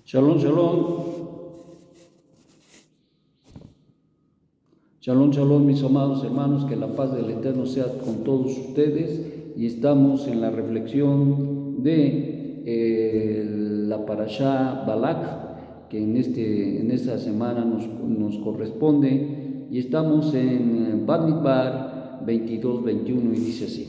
Shalom, shalom. Shalom, shalom, mis amados hermanos, que la paz del Eterno sea con todos ustedes. Y estamos en la reflexión de la parashá Balak, que en esta semana nos corresponde. Y estamos en Bamidbar 22, 21, y dice así: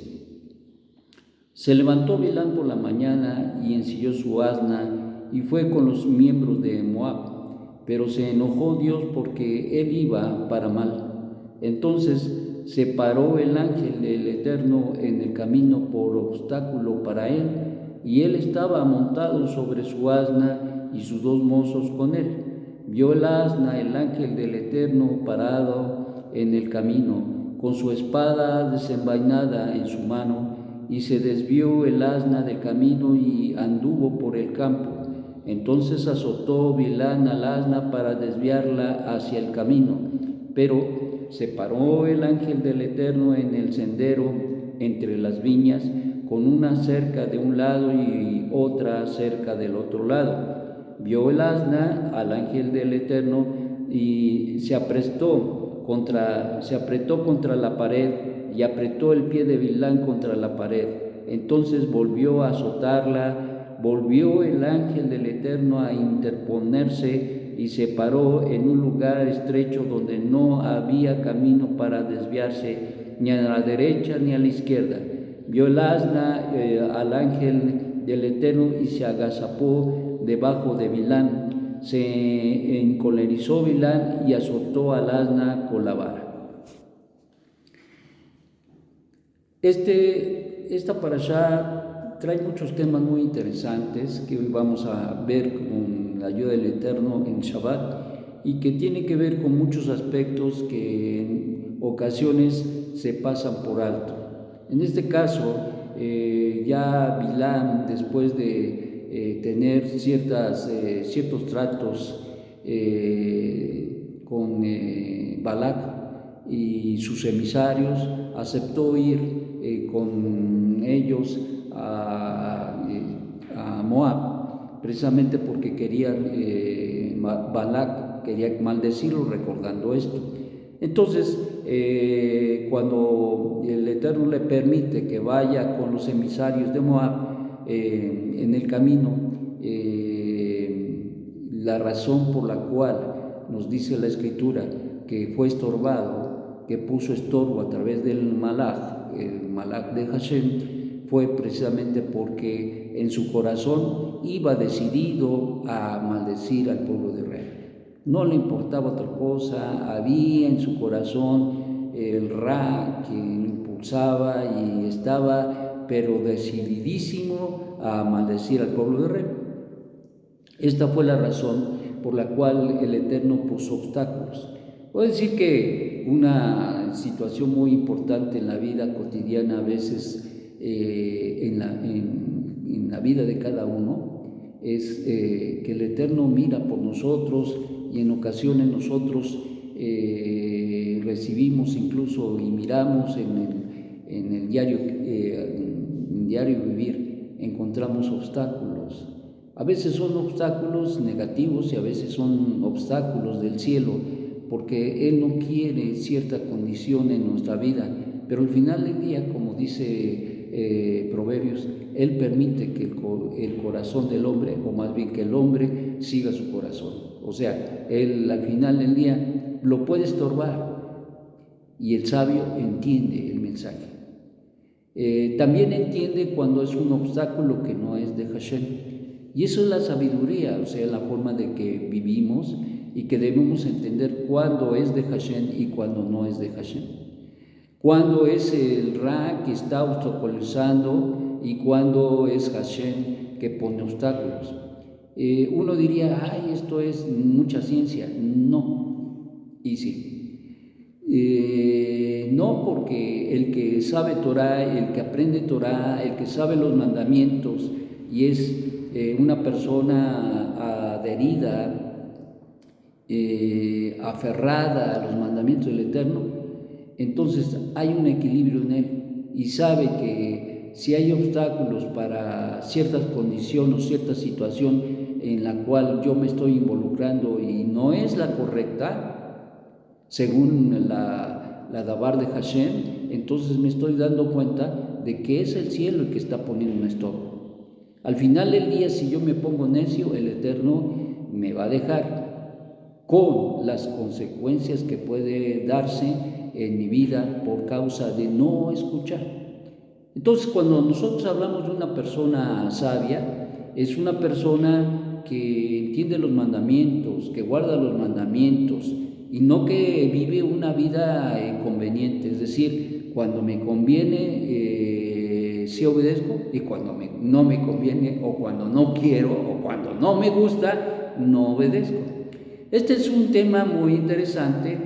Se levantó Bilán por la mañana y ensilló su asna y fue con los miembros de Moab, pero se enojó Dios porque él iba para mal. Entonces se paró el ángel del Eterno en el camino por obstáculo para él, y él estaba montado sobre su asna y sus dos mozos con él. Vio el asna el ángel del Eterno parado en el camino, con su espada desenvainada en su mano, y se desvió el asna del camino y anduvo por el campo. Entonces azotó Bilán al asna para desviarla hacia el camino, pero se paró el ángel del Eterno en el sendero entre las viñas, con una cerca de un lado y otra cerca del otro lado. Vio el asna al ángel del Eterno y se apretó contra la pared, y apretó el pie de Bilán contra la pared. Entonces volvió a azotarla. Volvió el ángel del Eterno a interponerse y se paró en un lugar estrecho donde no había camino para desviarse, ni a la derecha ni a la izquierda. Vio el asna al ángel del Eterno y se agazapó debajo de Bilán. Se encolerizó Bilán y azotó al asna con la vara. Esta parashá trae muchos temas muy interesantes que hoy vamos a ver con la ayuda del Eterno en Shabbat, y que tiene que ver con muchos aspectos que en ocasiones se pasan por alto. En este caso, ya Bilán, después de tener ciertos tratos con Balac y sus emisarios, aceptó ir con ellos a Moab, precisamente porque Balac quería maldecirlo recordando esto. Entonces, cuando el Eterno le permite que vaya con los emisarios de Moab en el camino, la razón por la cual nos dice la Escritura que fue estorbado, que puso estorbo a través del malaj, el malaj de Hashem, fue precisamente porque en su corazón iba decidido a maldecir al pueblo de Israel. No le importaba otra cosa, había en su corazón el Ra que lo impulsaba y estaba pero decididísimo a maldecir al pueblo de Israel. Esta fue la razón por la cual el Eterno puso obstáculos. Puedo decir que una situación muy importante en la vida cotidiana, a veces en la vida de cada uno, es que el Eterno mira por nosotros, y en ocasiones nosotros recibimos incluso y miramos en el diario vivir, encontramos obstáculos. A veces son obstáculos negativos y a veces son obstáculos del cielo, porque Él no quiere cierta condición en nuestra vida, pero al final del día, como dice Proverbios, Él permite que el corazón del hombre, o más bien que el hombre, siga su corazón. O sea, Él al final del día lo puede estorbar, y el sabio entiende el mensaje. También entiende cuando es un obstáculo que no es de Hashem. Y eso es la sabiduría, o sea, la forma de que vivimos, y que debemos entender cuándo es de Hashem y cuándo no es de Hashem. Cuándo es el Ra que está obstaculizando y cuándo es Hashem que pone obstáculos. Uno diría, ay, esto es mucha ciencia. No, y sí. No, porque el que sabe Torah, el que aprende Torah, el que sabe los mandamientos y es una persona adherida, aferrada a los mandamientos del Eterno, entonces hay un equilibrio en él, y sabe que si hay obstáculos para ciertas condiciones o cierta situación, en la cual yo me estoy involucrando y no es la correcta, según la Dabar de Hashem, entonces me estoy dando cuenta de que es el cielo el que está poniendo un estorbo. Al final del día, si yo me pongo necio, el Eterno me va a dejar, con las consecuencias que puede darse en mi vida por causa de no escuchar. Entonces, cuando nosotros hablamos de una persona sabia, es una persona que entiende los mandamientos, que guarda los mandamientos y no que vive una vida conveniente. Es decir, cuando me conviene, sí obedezco, y cuando no me conviene, o cuando no quiero, o cuando no me gusta, no obedezco. Este es un tema muy interesante.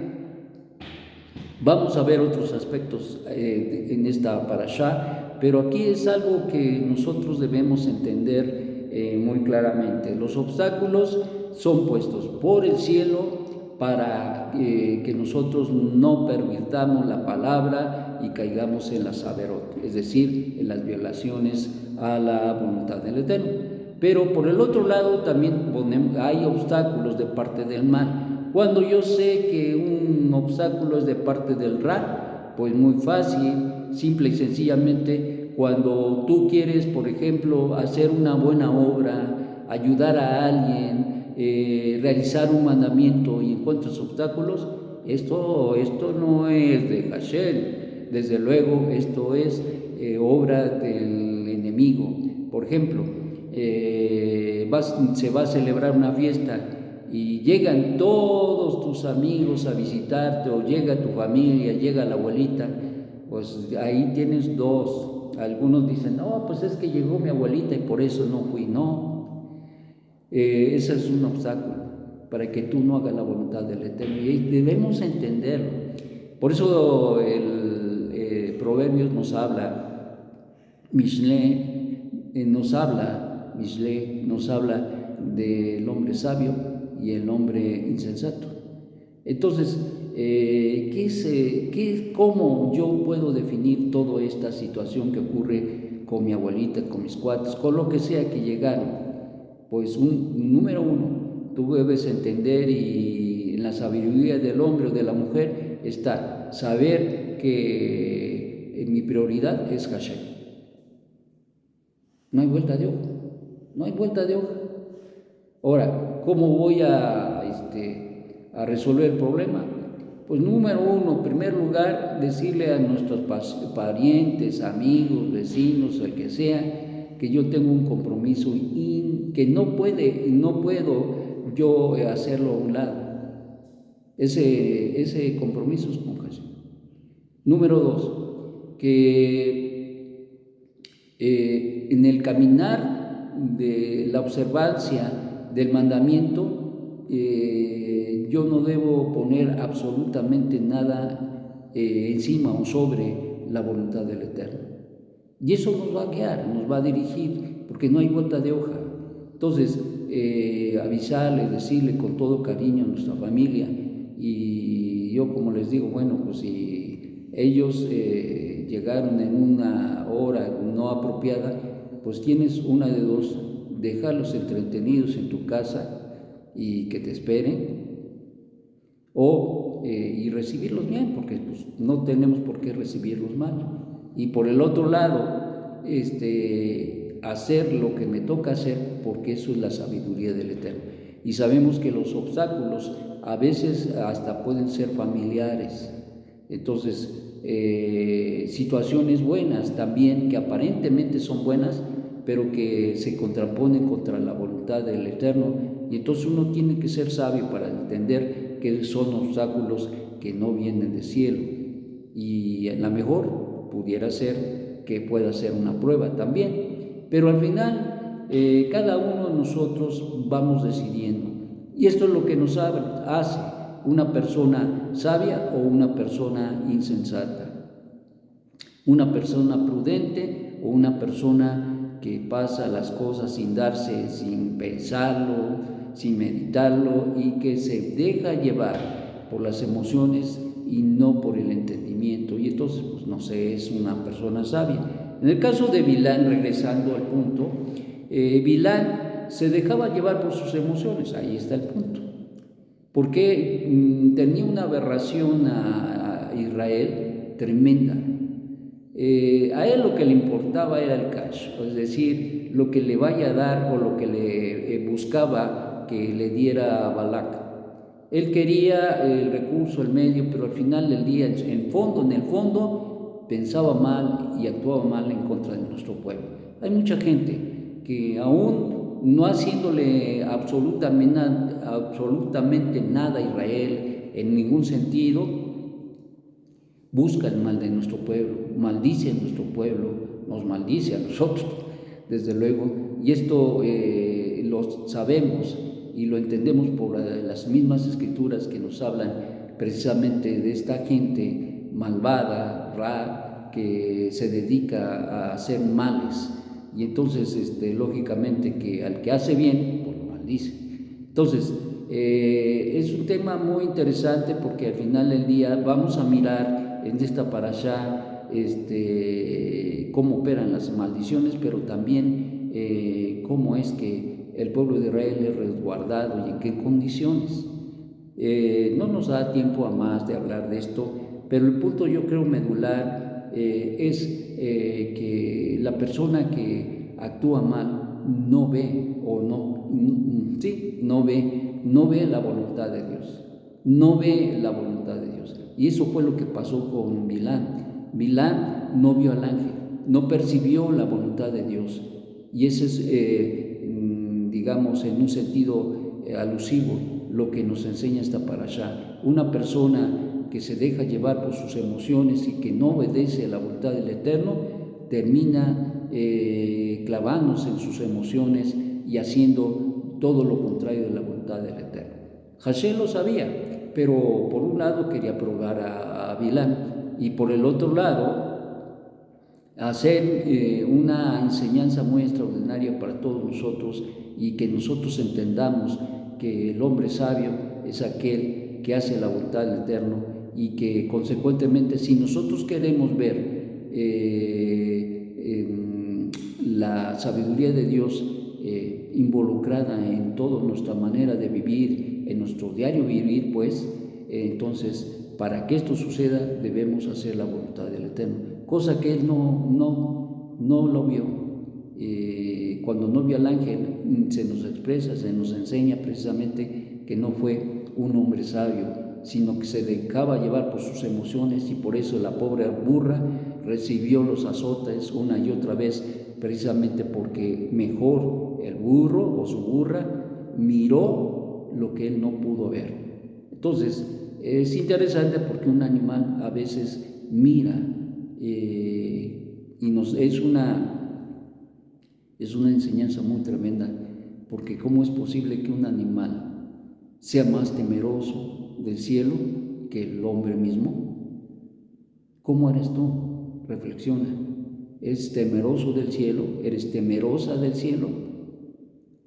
Vamos a ver otros aspectos en esta parashá, pero aquí es algo que nosotros debemos entender muy claramente. Los obstáculos son puestos por el cielo para que nosotros no pervirtamos la palabra y caigamos en las averot, es decir, en las violaciones a la voluntad del Eterno. Pero por el otro lado también hay obstáculos de parte del mal. Cuando yo sé que un obstáculo es de parte del Ra, pues muy fácil, simple y sencillamente, cuando tú quieres, por ejemplo, hacer una buena obra, ayudar a alguien, realizar un mandamiento y encuentras obstáculos, esto no es de Hashem. Desde luego, esto es obra del enemigo. Por ejemplo, se va a celebrar una fiesta y llegan todos tus amigos a visitarte, o llega tu familia, llega la abuelita, pues ahí tienes dos. Algunos dicen, no, pues es que llegó mi abuelita y por eso no fui. No, ese es un obstáculo para que tú no hagas la voluntad del Eterno, y debemos entenderlo. Por eso el Proverbios nos habla, Mishle nos habla del hombre sabio y el hombre insensato. Entonces, ¿cómo yo puedo definir toda esta situación que ocurre con mi abuelita, con mis cuates, con lo que sea que llegaron? Pues número uno, tú debes entender, y en la sabiduría del hombre o de la mujer está saber que mi prioridad es Hashem. No hay vuelta de hoja, no hay vuelta de hoja. Ahora, ¿cómo voy a resolver el problema? Pues número uno, en primer lugar, decirle a nuestros parientes, amigos, vecinos, el que sea, que yo tengo un compromiso y que no puedo yo hacerlo a un lado. Ese compromiso es con Jesús. Número dos, que en el caminar de la observancia del mandamiento, yo no debo poner absolutamente nada encima o sobre la voluntad del Eterno. Y eso nos va a guiar, nos va a dirigir, porque no hay vuelta de hoja. Entonces, avisarle, decirle con todo cariño a nuestra familia, y yo, como les digo, bueno, pues si ellos llegaron en una hora no apropiada, pues tienes una de dos: dejarlos entretenidos en tu casa y que te esperen, y recibirlos bien, porque pues, no tenemos por qué recibirlos mal. Y por el otro lado, hacer lo que me toca hacer, porque eso es la sabiduría del Eterno. Y sabemos que los obstáculos a veces hasta pueden ser familiares. Entonces, situaciones buenas también, que aparentemente son buenas, pero que se contraponen contra la voluntad del Eterno. Y entonces uno tiene que ser sabio para entender que son obstáculos que no vienen del cielo. Y a lo mejor pudiera ser que pueda ser una prueba también. Pero al final, cada uno de nosotros vamos decidiendo. Y esto es lo que nos hace una persona sabia o una persona insensata, una persona prudente o una persona que pasa las cosas sin pensarlo, sin meditarlo, y que se deja llevar por las emociones y no por el entendimiento. Y entonces, pues no sé, es una persona sabia. En el caso de Bilán, regresando al punto, Bilán se dejaba llevar por sus emociones. Ahí está el punto. Porque tenía una aberración a Israel tremenda. A él lo que le importaba era el cash, es decir, lo que le vaya a dar o lo que le buscaba que le diera a Balac. Él quería el recurso, el medio, pero al final del día, en el fondo, pensaba mal y actuaba mal en contra de nuestro pueblo. Hay mucha gente que aún no haciéndole absolutamente nada a Israel en ningún sentido, busca el mal de nuestro pueblo, maldice a nuestro pueblo, nos maldice a nosotros, desde luego, y esto lo sabemos y lo entendemos por las mismas escrituras que nos hablan precisamente de esta gente malvada, que se dedica a hacer males, y entonces lógicamente que al que hace bien, pues lo maldice. Entonces, es un tema muy interesante porque al final del día vamos a mirar en esta parashá cómo operan las maldiciones, pero también cómo es que el pueblo de Israel es resguardado y en qué condiciones. No nos da tiempo a más de hablar de esto, pero el punto yo creo medular es que la persona que actúa mal no ve o no ve la voluntad de Dios, no ve la voluntad de Dios. Y eso fue lo que pasó con Bilán. Bilán no vio al ángel, no percibió la voluntad de Dios. Y ese es, digamos, en un sentido alusivo, lo que nos enseña esta parashá. Una persona que se deja llevar por sus emociones y que no obedece a la voluntad del Eterno, termina clavándose en sus emociones y haciendo todo lo contrario de la voluntad del Eterno. Hashem lo sabía, pero por un lado quería probar a Bilán y por el otro lado hacer una enseñanza muy extraordinaria para todos nosotros y que nosotros entendamos que el hombre sabio es aquel que hace la voluntad del Eterno y que consecuentemente si nosotros queremos ver la sabiduría de Dios involucrada en toda nuestra manera de vivir, en nuestro diario vivir, pues entonces para que esto suceda debemos hacer la voluntad del Eterno, cosa que él no lo vio. Cuando no vio al ángel se nos expresa, se nos enseña precisamente que no fue un hombre sabio, sino que se dejaba llevar por sus emociones y por eso la pobre burra recibió los azotes una y otra vez, precisamente porque mejor el burro o su burra miró lo que él no pudo ver. Entonces, es interesante porque un animal a veces mira y es una enseñanza muy tremenda, porque ¿cómo es posible que un animal sea más temeroso del cielo que el hombre mismo? ¿Cómo eres tú? Reflexiona. ¿Eres temeroso del cielo? ¿Eres temerosa del cielo?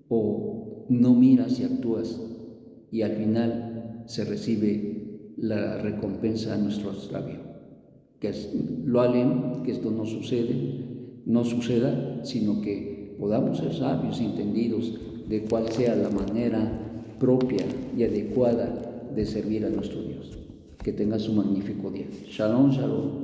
¿O no miras y actúas y al final se recibe la recompensa a nuestro extravío? Que lo alem, que esto no suceda, sino que podamos ser sabios y entendidos de cuál sea la manera propia y adecuada de servir a nuestro Dios. Que tengas un magnífico día. Shalom, shalom.